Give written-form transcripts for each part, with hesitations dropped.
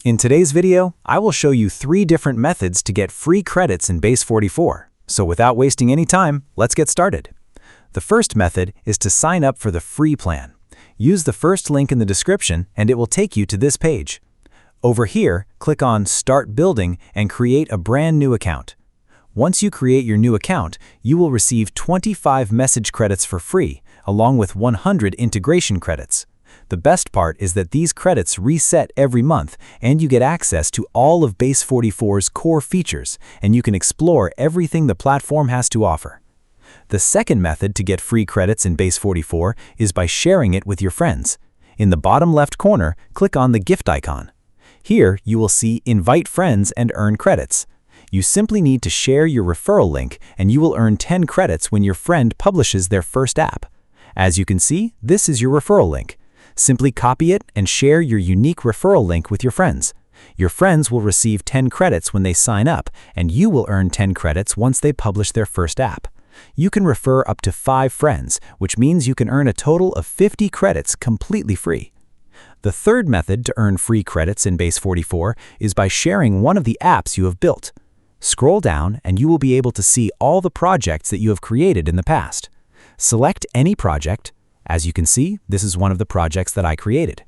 In today's video, I will show you 3 different methods to get free credits in Base44. So without wasting any time, let's get started. The first method is to sign up for the free plan. Use the first link in the description and it will take you to this page. Over here, click on Start Building and create a brand new account. Once you create your new account, you will receive 25 message credits for free, along with 100 integration credits. The best part is that these credits reset every month and you get access to all of Base44's core features and you can explore everything the platform has to offer. The second method to get free credits in Base44 is by sharing it with your friends. In the bottom left corner, click on the gift icon. Here, you will see Invite Friends and earn credits. You simply need to share your referral link and you will earn 10 credits when your friend publishes their first app. As you can see, this is your referral link. Simply copy it and share your unique referral link with your friends. Your friends will receive 10 credits when they sign up, and you will earn 10 credits once they publish their first app. You can refer up to 5 friends, which means you can earn a total of 50 credits completely free. The third method to earn free credits in Base44 is by sharing one of the apps you have built. Scroll down and you will be able to see all the projects that you have created in the past. Select any project. As you can see, this is one of the projects that I created.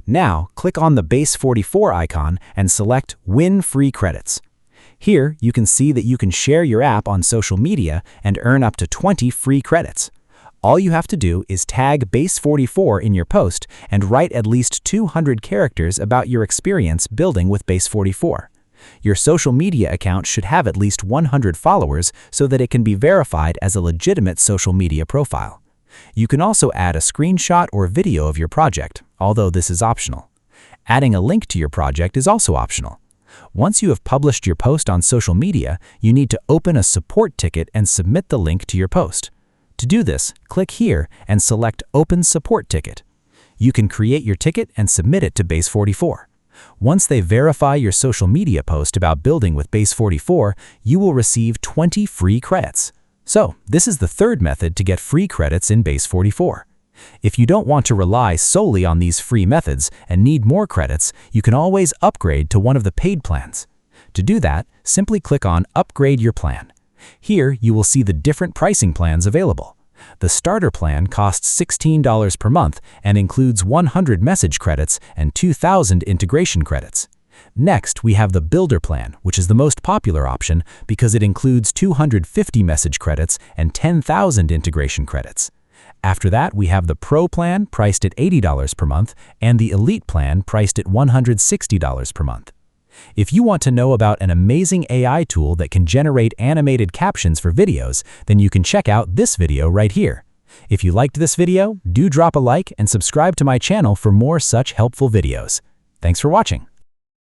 Now, click on the Base44 icon and select Win Free Credits. Here, you can see that you can share your app on social media and earn up to 20 free credits. All you have to do is tag Base44 in your post and write at least 200 characters about your experience building with Base44. Your social media account should have at least 100 followers so that it can be verified as a legitimate social media profile. You can also add a screenshot or video of your project, although this is optional. Adding a link to your project is also optional. Once you have published your post on social media, you need to open a support ticket and submit the link to your post. To do this, click here and select Open Support Ticket. You can create your ticket and submit it to Base44. Once they verify your social media post about building with Base44, you will receive 20 free credits. So, this is the third method to get free credits in Base44. If you don't want to rely solely on these free methods and need more credits, you can always upgrade to one of the paid plans. To do that, simply click on Upgrade Your Plan. Here, you will see the different pricing plans available. The starter plan costs $16 per month and includes 100 message credits and 2,000 integration credits. Next, we have the Builder plan, which is the most popular option because it includes 250 message credits and 10,000 integration credits. After that, we have the Pro plan priced at $80 per month and the Elite plan priced at $160 per month. If you want to know about an amazing AI tool that can generate animated captions for videos, then you can check out this video right here. If you liked this video, do drop a like and subscribe to my channel for more such helpful videos. Thanks for watching.